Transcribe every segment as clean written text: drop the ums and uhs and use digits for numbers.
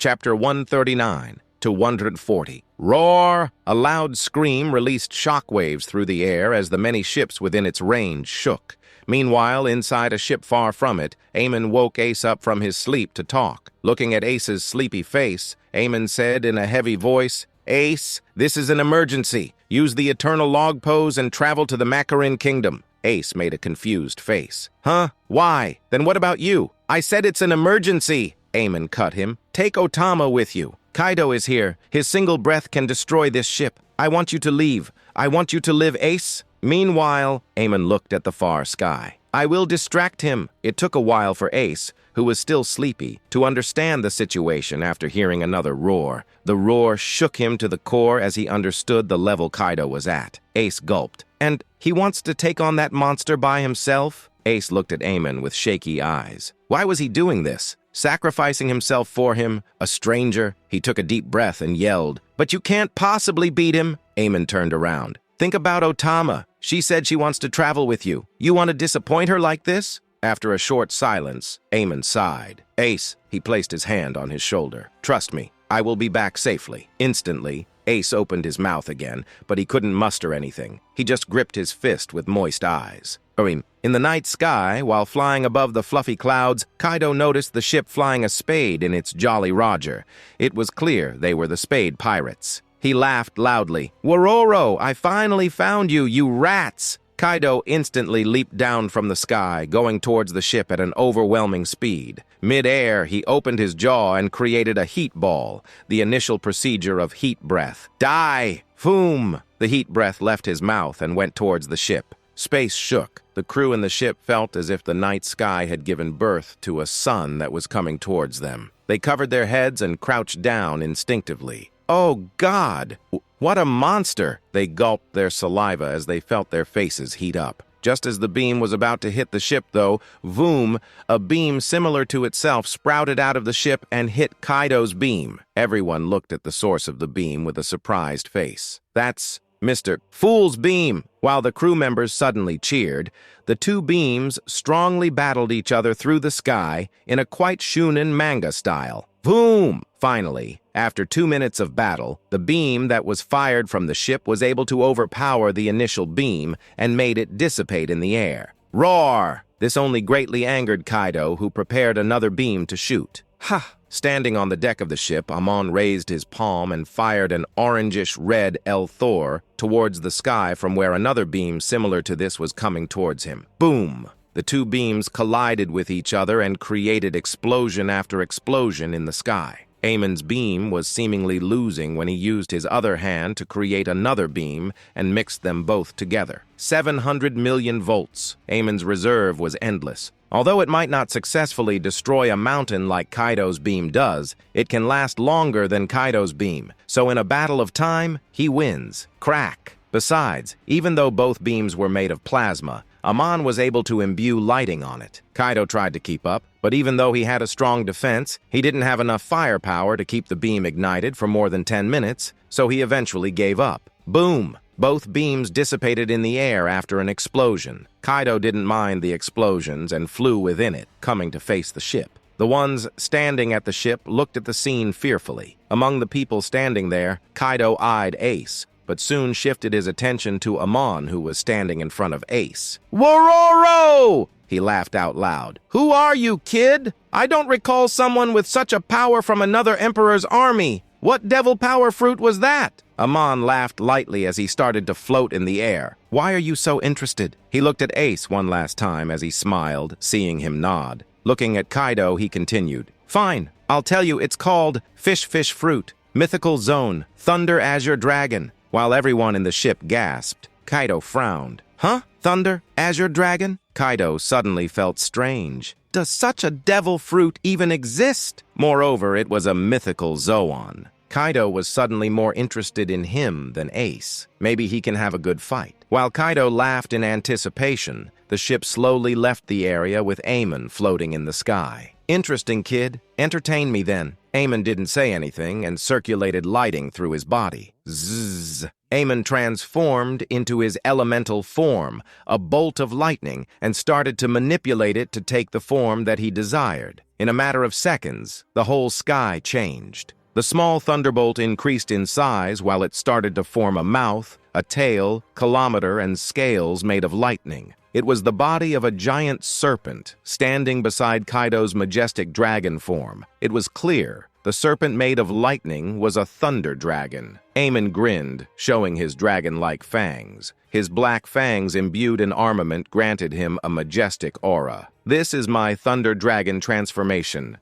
Chapter 139 to 140. Roar! A loud scream released shockwaves through the air as the many ships within its range shook. Meanwhile, inside a ship far from it, Amon woke Ace up from his sleep to talk. Looking at Ace's sleepy face, Amon said in a heavy voice, "Ace, this is an emergency. Use the eternal log pose and travel to the Macarin Kingdom." Ace made a confused face. "Huh? Why? Then what about you?" "I said it's an emergency." Amon cut him. "Take Otama with you. Kaido is here. His single breath can destroy this ship. I want you to leave. I want you to live, Ace." Meanwhile, Amon looked at the far sky. "I will distract him." It took a while for Ace, who was still sleepy, to understand the situation after hearing another roar. The roar shook him to the core as he understood the level Kaido was at. Ace gulped. "And he wants to take on that monster by himself?" Ace looked at Amon with shaky eyes. Why was he doing this? Sacrificing himself for him, a stranger? He took a deep breath and yelled, "But you can't possibly beat him." Amon turned around. "Think about Otama. She said she wants to travel with you. You want to disappoint her like this?" After a short silence, Amon sighed. "Ace," he placed his hand on his shoulder. "Trust me, I will be back safely." Instantly, Ace opened his mouth again, but he couldn't muster anything. He just gripped his fist with moist eyes. In the night sky, while flying above the fluffy clouds, Kaido noticed the ship flying a spade in its Jolly Roger. It was clear they were the Spade Pirates. He laughed loudly. "Wororo, I finally found you, you rats!" Kaido instantly leaped down from the sky, going towards the ship at an overwhelming speed. Mid-air, he opened his jaw and created a heat ball, the initial procedure of heat breath. "Die! Foom!" The heat breath left his mouth and went towards the ship. Space shook. The crew in the ship felt as if the night sky had given birth to a sun that was coming towards them. They covered their heads and crouched down instinctively. "Oh, God! What a monster!" They gulped their saliva as they felt their faces heat up. Just as the beam was about to hit the ship, though, voom, a beam similar to itself sprouted out of the ship and hit Kaido's beam. Everyone looked at the source of the beam with a surprised face. "That's Mr. Fool's beam!" While the crew members suddenly cheered, the two beams strongly battled each other through the sky in a quite shonen manga style. Boom! Finally, after 2 minutes of battle, the beam that was fired from the ship was able to overpower the initial beam and made it dissipate in the air. Roar! This only greatly angered Kaido, who prepared another beam to shoot. Ha! Standing on the deck of the ship, Amon raised his palm and fired an orangish-red El Thor towards the sky from where another beam similar to this was coming towards him. Boom! The two beams collided with each other and created explosion after explosion in the sky. Amon's beam was seemingly losing when he used his other hand to create another beam and mixed them both together. 700 million volts. Amon's reserve was endless. Although it might not successfully destroy a mountain like Kaido's beam does, it can last longer than Kaido's beam. So in a battle of time, he wins. Crack! Besides, even though both beams were made of plasma, Amon was able to imbue lighting on it. Kaido tried to keep up, but even though he had a strong defense, he didn't have enough firepower to keep the beam ignited for more than 10 minutes, so he eventually gave up. Boom! Both beams dissipated in the air after an explosion. Kaido didn't mind the explosions and flew within it, coming to face the ship. The ones standing at the ship looked at the scene fearfully. Among the people standing there, Kaido eyed Ace, but soon shifted his attention to Amon, who was standing in front of Ace. "Wororo!" He laughed out loud. "Who are you, kid? I don't recall someone with such a power from another emperor's army. What devil power fruit was that?" Amon laughed lightly as he started to float in the air. "Why are you so interested?" He looked at Ace one last time as he smiled, seeing him nod. Looking at Kaido, he continued. "Fine, I'll tell you, it's called Fish Fruit, Mythical Zone, Thunder Azure Dragon." While everyone in the ship gasped, Kaido frowned. "Huh? Thunder? Azure Dragon?" Kaido suddenly felt strange. Does such a devil fruit even exist? Moreover, it was a mythical Zoan. Kaido was suddenly more interested in him than Ace. Maybe he can have a good fight. While Kaido laughed in anticipation, the ship slowly left the area with Amon floating in the sky. Interesting, kid. Entertain me then. Amon didn't say anything and circulated lighting through his body. Zzz. Amon transformed into his elemental form, a bolt of lightning, and started to manipulate it to take the form that he desired. In a matter of seconds, the whole sky changed. The small thunderbolt increased in size while it started to form a mouth, a tail, kilometer, and scales made of lightning. It was the body of a giant serpent standing beside Kaido's majestic dragon form. It was clear. The serpent made of lightning was a thunder dragon. Amon grinned, showing his dragon-like fangs. His black fangs imbued in armament granted him a majestic aura. This is my thunder dragon transformation.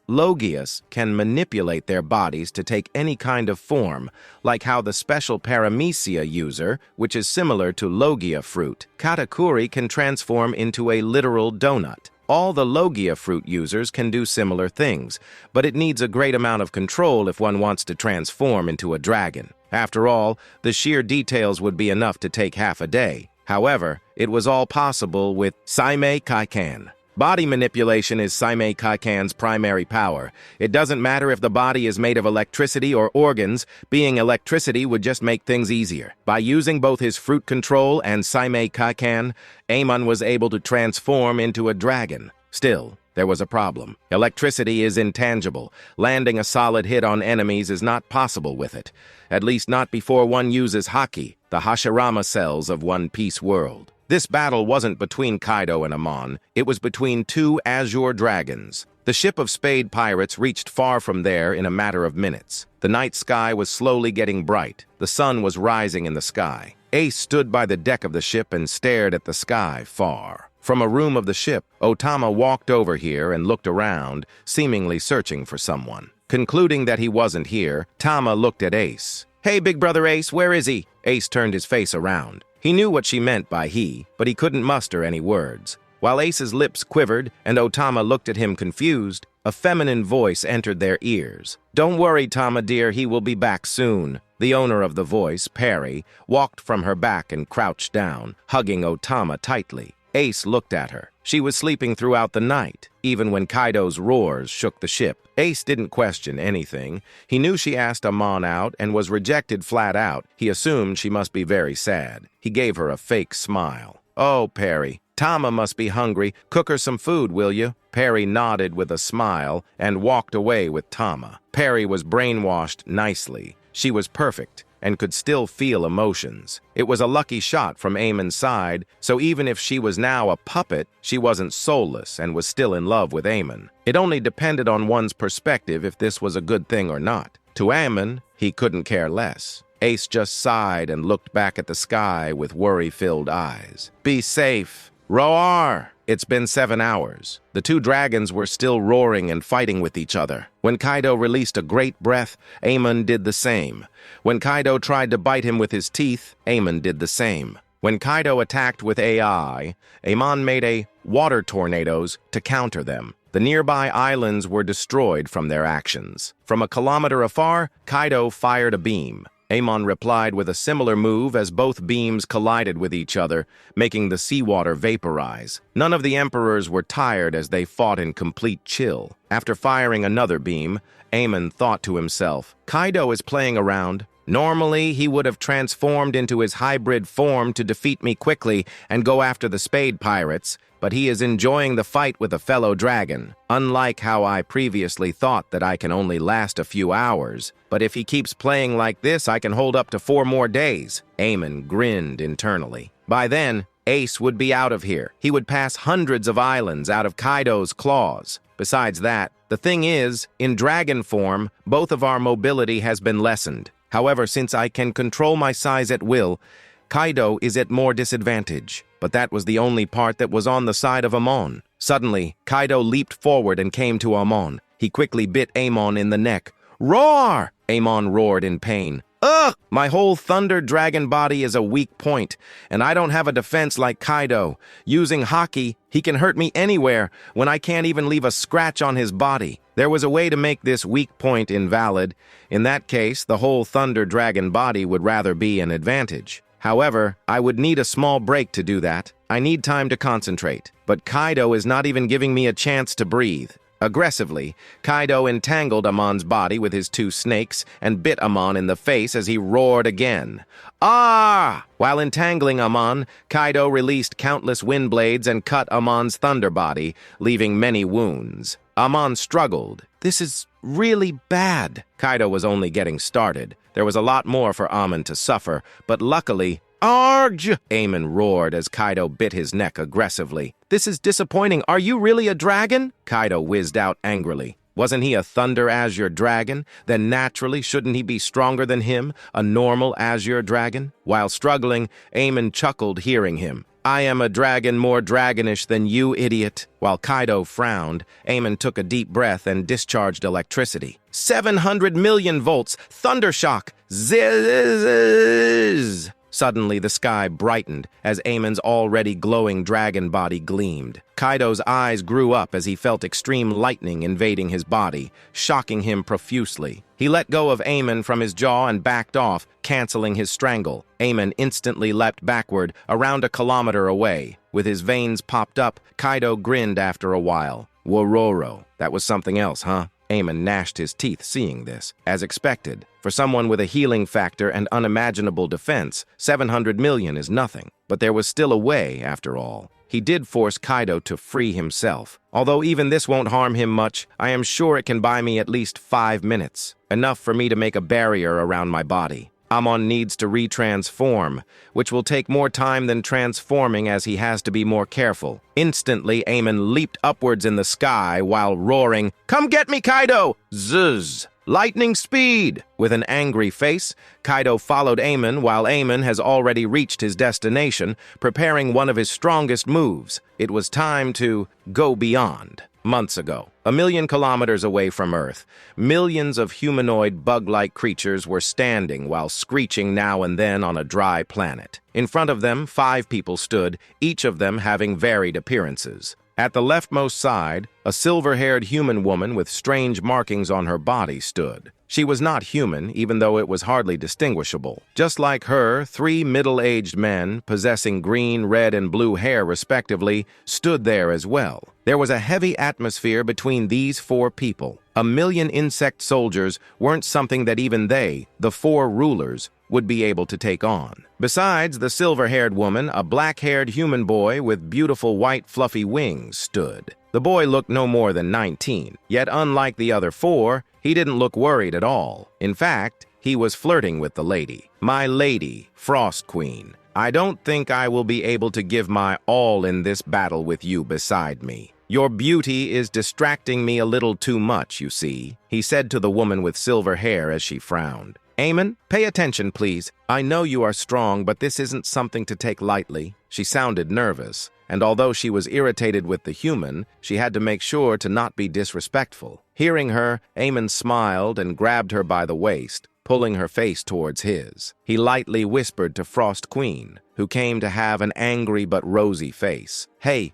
Logias can manipulate their bodies to take any kind of form, like how the special Paramecia user, which is similar to Logia fruit, Katakuri can transform into a literal donut. All the Logia fruit users can do similar things, but it needs a great amount of control if one wants to transform into a dragon. After all, the sheer details would be enough to take half a day. However, it was all possible with Saimei Kaikan. Body manipulation is Saimei Kaikan's primary power. It doesn't matter if the body is made of electricity or organs, being electricity would just make things easier. By using both his fruit control and Saimei Kaikan, Amon was able to transform into a dragon. Still, there was a problem. Electricity is intangible. Landing a solid hit on enemies is not possible with it. At least not before one uses Haki, the Hashirama cells of One Piece world. This battle wasn't between Kaido and Amon, it was between two azure dragons. The ship of Spade pirates reached far from there in a matter of minutes. The night sky was slowly getting bright. The sun was rising in the sky. Ace stood by the deck of the ship and stared at the sky far. From a room of the ship, Otama walked over here and looked around, seemingly searching for someone. Concluding that he wasn't here, Tama looked at Ace. "Hey, big brother Ace, where is he?" Ace turned his face around. He knew what she meant by he, but he couldn't muster any words. While Ace's lips quivered and Otama looked at him confused, a feminine voice entered their ears. "Don't worry, Tama dear, he will be back soon." The owner of the voice, Perry, walked from her back and crouched down, hugging Otama tightly. Ace looked at her. She was sleeping throughout the night, even when Kaido's roars shook the ship. Ace didn't question anything. He knew she asked Amon out and was rejected flat out. He assumed she must be very sad. He gave her a fake smile. "Oh, Perry, Tama must be hungry. Cook her some food, will you?" Perry nodded with a smile and walked away with Tama. Perry was brainwashed nicely. She was perfect and could still feel emotions. It was a lucky shot from Amon's side, so even if she was now a puppet, she wasn't soulless and was still in love with Amon. It only depended on one's perspective if this was a good thing or not. To Amon, he couldn't care less. Ace just sighed and looked back at the sky with worry-filled eyes. "Be safe. Roar!" It's been 7 hours. The two dragons were still roaring and fighting with each other. When Kaido released a great breath, Amon did the same. When Kaido tried to bite him with his teeth, Amon did the same. When Kaido attacked with AI, Amon made a water tornadoes to counter them. The nearby islands were destroyed from their actions. From a kilometer afar, Kaido fired a beam. Amon replied with a similar move as both beams collided with each other, making the seawater vaporize. None of the emperors were tired as they fought in complete chill. After firing another beam, Amon thought to himself, "Kaido is playing around. Normally, he would have transformed into his hybrid form to defeat me quickly and go after the Spade pirates, but he is enjoying the fight with a fellow dragon. Unlike how I previously thought that I can only last a few hours. But if he keeps playing like this, I can hold up to 4 more days. Amon grinned internally. By then, Ace would be out of here. He would pass hundreds of islands out of Kaido's claws. Besides that, the thing is, in dragon form, both of our mobility has been lessened. However, since I can control my size at will, Kaido is at more disadvantage. But that was the only part that was on the side of Amon. Suddenly, Kaido leaped forward and came to Amon. He quickly bit Amon in the neck. "Roar!" Amon roared in pain. "Ugh! My whole thunder dragon body is a weak point, and I don't have a defense like Kaido. Using Haki, he can hurt me anywhere when I can't even leave a scratch on his body. There was a way to make this weak point invalid. In that case, the whole thunder dragon body would rather be an advantage. However, I would need a small break to do that. I need time to concentrate. But Kaido is not even giving me a chance to breathe." Aggressively, Kaido entangled Amon's body with his two snakes and bit Amon in the face as he roared again. Ah! While entangling Amon, Kaido released countless wind blades and cut Amon's thunder body, leaving many wounds. Amon struggled. This is really bad. Kaido was only getting started. There was a lot more for Amon to suffer, but luckily, Arg! Amon roared as Kaido bit his neck aggressively. This is disappointing. Are you really a dragon? Kaido whizzed out angrily. Wasn't he a Thunder Azure dragon? Then naturally, shouldn't he be stronger than him, a normal Azure dragon? While struggling, Amon chuckled hearing him. I am a dragon more dragonish than you, idiot. While Kaido frowned, Amon took a deep breath and discharged electricity. 700 million volts! Thundershock! Zzz! Suddenly, the sky brightened as Amon's already glowing dragon body gleamed. Kaido's eyes grew up as he felt extreme lightning invading his body, shocking him profusely. He let go of Amon from his jaw and backed off, canceling his strangle. Amon instantly leapt backward, around a kilometer away. With his veins popped up, Kaido grinned after a while. Wororo, that was something else, huh? Amon gnashed his teeth seeing this. As expected, for someone with a healing factor and unimaginable defense, 700 million is nothing. But there was still a way, after all. He did force Kaido to free himself. Although even this won't harm him much, I am sure it can buy me at least 5 minutes. Enough for me to make a barrier around my body. Amon needs to retransform, which will take more time than transforming as he has to be more careful. Instantly, Amon leaped upwards in the sky while roaring, "Come get me, Kaido!" Zzz! Lightning speed! With an angry face, Kaido followed Amon while Amon has already reached his destination, preparing one of his strongest moves. It was time to go beyond. Months ago, 1,000,000 kilometers away from Earth, millions of humanoid bug-like creatures were standing while screeching now and then on a dry planet. In front of them, 5 people stood, each of them having varied appearances. At the leftmost side, a silver-haired human woman with strange markings on her body stood. She was not human, even though it was hardly distinguishable. Just like her, 3 middle-aged men, possessing green, red, and blue hair respectively, stood there as well. There was a heavy atmosphere between these 4 people. 1,000,000 insect soldiers weren't something that even they, the 4 rulers, would be able to take on. Besides the silver-haired woman, a black-haired human boy with beautiful white fluffy wings stood. The boy looked no more than 19, yet unlike the other 4, he didn't look worried at all. In fact, he was flirting with the lady. My lady, Frost Queen, I don't think I will be able to give my all in this battle with you beside me. Your beauty is distracting me a little too much, you see, he said to the woman with silver hair as she frowned. Amon, pay attention, please. I know you are strong, but this isn't something to take lightly. She sounded nervous, and although she was irritated with the human, she had to make sure to not be disrespectful. Hearing her, Amon smiled and grabbed her by the waist, pulling her face towards his. He lightly whispered to Frost Queen, who came to have an angry but rosy face. Hey,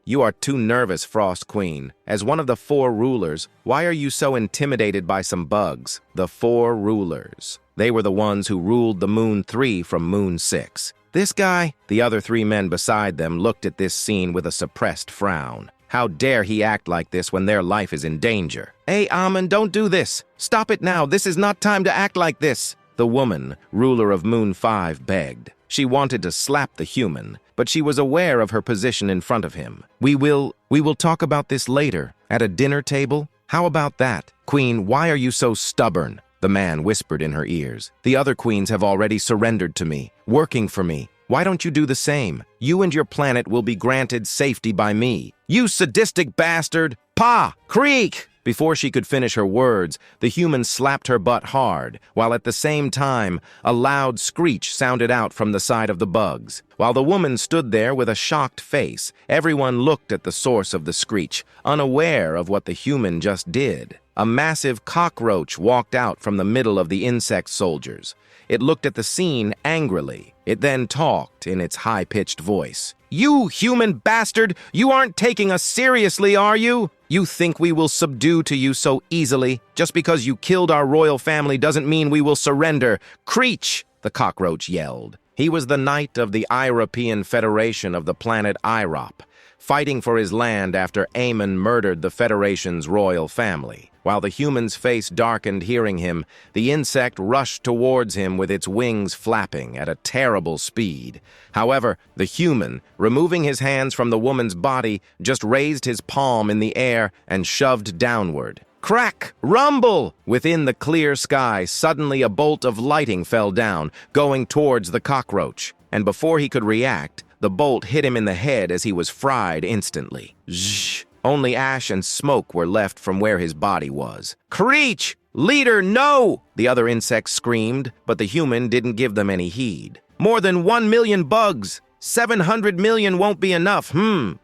you are too nervous, Frost Queen. As one of the 4 rulers, why are you so intimidated by some bugs? The 4 rulers. They were the ones who ruled the Moon 3 from Moon 6. This guy, the other 3 men beside them, looked at this scene with a suppressed frown. How dare he act like this when their life is in danger? Hey, Amon, don't do this. Stop it now. This is not time to act like this. The woman, ruler of Moon 5, begged. She wanted to slap the human, but she was aware of her position in front of him. We will talk about this later, at a dinner table. How about that? Queen, why are you so stubborn? The man whispered in her ears. The other queens have already surrendered to me, working for me. Why don't you do the same? You and your planet will be granted safety by me. You sadistic bastard! Pa! Creak! Before she could finish her words, the human slapped her butt hard, while at the same time, a loud screech sounded out from the side of the bugs. While the woman stood there with a shocked face, everyone looked at the source of the screech, unaware of what the human just did. A massive cockroach walked out from the middle of the insect soldiers. It looked at the scene angrily. It then talked in its high-pitched voice. You human bastard! You aren't taking us seriously, are you? You think we will subdue to you so easily? Just because you killed our royal family doesn't mean we will surrender. Creech! The cockroach yelled. He was the knight of the European Federation of the planet Irop, fighting for his land after Amon murdered the Federation's royal family. While the human's face darkened hearing him, the insect rushed towards him with its wings flapping at a terrible speed. However, the human, removing his hands from the woman's body, just raised his palm in the air and shoved downward. Crack! Rumble! Within the clear sky, suddenly a bolt of lightning fell down, going towards the cockroach. And before he could react, the bolt hit him in the head as he was fried instantly. Zhh! Only ash and smoke were left from where his body was. Creech! Leader, no! The other insects screamed, but the human didn't give them any heed. More than 1 million bugs! 700 million won't be enough,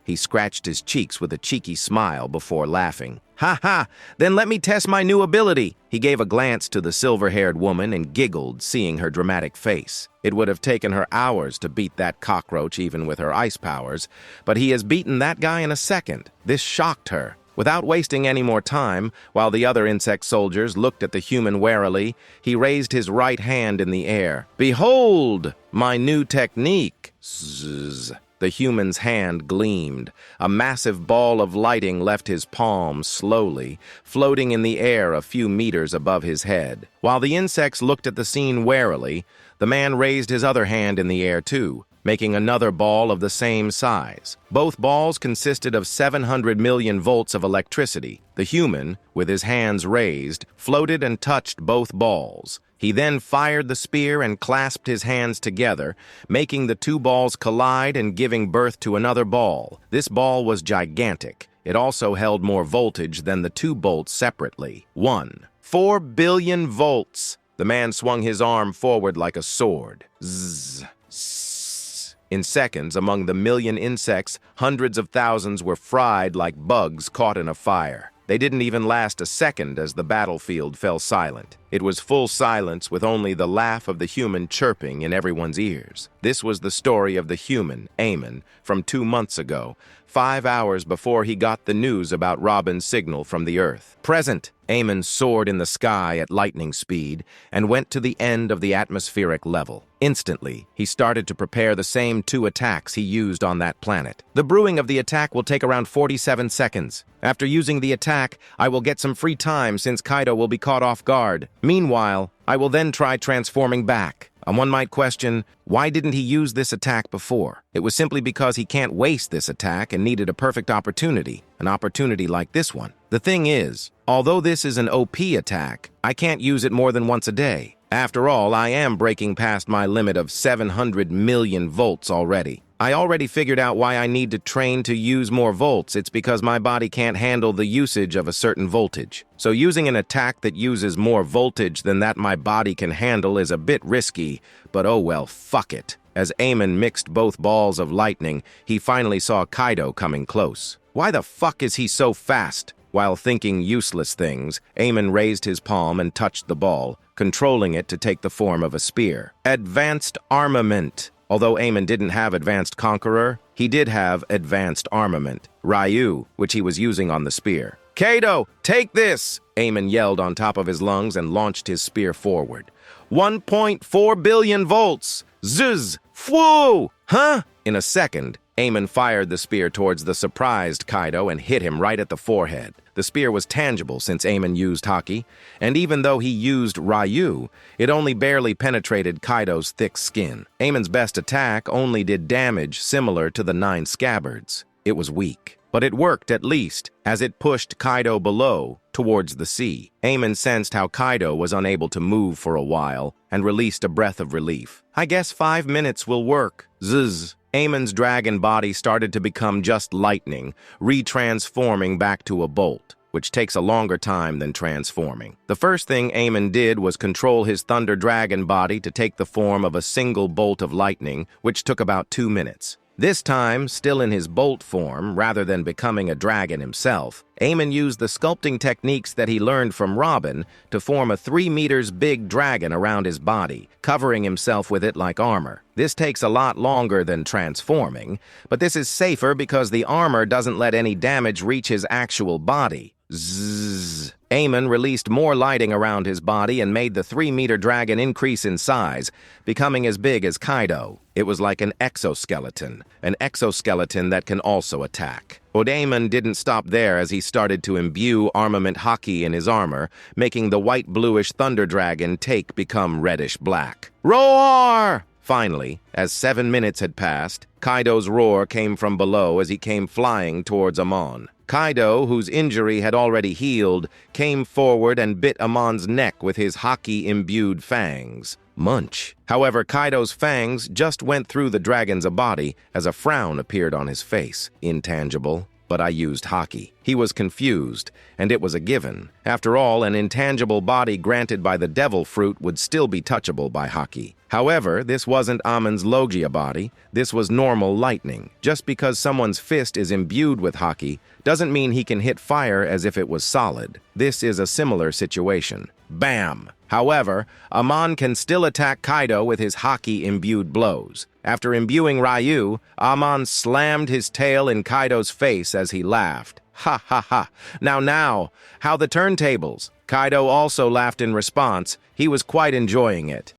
He scratched his cheeks with a cheeky smile before laughing. Ha ha! Then let me test my new ability. He gave a glance to the silver-haired woman and giggled, seeing her dramatic face. It would have taken her hours to beat that cockroach even with her ice powers, but he has beaten that guy in a second. This shocked her. Without wasting any more time, while the other insect soldiers looked at the human warily, he raised his right hand in the air. Behold, my new technique! Zzz. The human's hand gleamed. A massive ball of lighting left his palm slowly, floating in the air a few meters above his head. While the insects looked at the scene warily, the man raised his other hand in the air too, making another ball of the same size. Both balls consisted of 700 million volts of electricity. The human, with his hands raised, floated and touched both balls. He then fired the spear and clasped his hands together, making the two balls collide and giving birth to another ball. This ball was gigantic. It also held more voltage than the two bolts separately. 4 billion volts. The man swung his arm forward like a sword. Zzz. In seconds, among the million insects, hundreds of thousands were fried like bugs caught in a fire. They didn't even last a second as the battlefield fell silent. It was full silence with only the laugh of the human chirping in everyone's ears. This was the story of the human, Amon, from 2 months ago, 5 hours before he got the news about Robin's signal from the Earth. Present, Amon soared in the sky at lightning speed and went to the end of the atmospheric level. Instantly, he started to prepare the same 2 attacks he used on that planet. The brewing of the attack will take around 47 seconds. After using the attack, I will get some free time since Kaido will be caught off guard. Meanwhile, I will then try transforming back. And one might question, why didn't he use this attack before? It was simply because he can't waste this attack and needed a perfect opportunity, an opportunity like this one. The thing is, although this is an OP attack, I can't use it more than once a day. After all, I am breaking past my limit of 700 million volts already. I already figured out why I need to train to use more volts. It's because my body can't handle the usage of a certain voltage. So using an attack that uses more voltage than that my body can handle is a bit risky, but oh well, fuck it. As Amon mixed both balls of lightning, he finally saw Kaido coming close. Why the fuck is he so fast? While thinking useless things, Amon raised his palm and touched the ball, controlling it to take the form of a spear. Advanced armament. Although Amon didn't have Advanced Conqueror, he did have Advanced Armament, Ryu, which he was using on the spear. Kaido, take this! Amon yelled on top of his lungs and launched his spear forward. 1.4 billion volts! Zzz! Fwoo! Huh? In a second, Amon fired the spear towards the surprised Kaido and hit him right at the forehead. The spear was tangible since Amon used Haki, and even though he used Ryu, it only barely penetrated Kaido's thick skin. Amon's best attack only did damage similar to the 9 scabbards. It was weak, but it worked at least, as it pushed Kaido below, towards the sea. Amon sensed how Kaido was unable to move for a while, and released a breath of relief. I guess 5 minutes will work. Zzz. Amon's dragon body started to become just lightning, retransforming back to a bolt, which takes a longer time than transforming. The first thing Amon did was control his thunder dragon body to take the form of a single bolt of lightning, which took about 2 minutes. This time, still in his bolt form, rather than becoming a dragon himself, Amon used the sculpting techniques that he learned from Robin to form a 3 meters big dragon around his body, covering himself with it like armor. This takes a lot longer than transforming, but this is safer because the armor doesn't let any damage reach his actual body. Zzz. Amon released more lighting around his body and made the 3-meter dragon increase in size, becoming as big as Kaido. It was like an exoskeleton that can also attack. But Amon didn't stop there as he started to imbue armament haki in his armor, making the white-bluish thunder dragon become reddish-black. Roar! Finally, as 7 minutes had passed, Kaido's roar came from below as he came flying towards Amon. Kaido, whose injury had already healed, came forward and bit Amon's neck with his haki-imbued fangs. Munch. However, Kaido's fangs just went through the dragon's body as a frown appeared on his face. Intangible, but I used haki. He was confused, and it was a given. After all, an intangible body granted by the devil fruit would still be touchable by haki. However, this wasn't Amon's Logia body. This was normal lightning. Just because someone's fist is imbued with haki doesn't mean he can hit fire as if it was solid. This is a similar situation. Bam! However, Amon can still attack Kaido with his haki-imbued blows. After imbuing Ryu, Amon slammed his tail in Kaido's face as he laughed. Ha ha ha. Now, how the turntables? Kaido also laughed in response. He was quite enjoying it.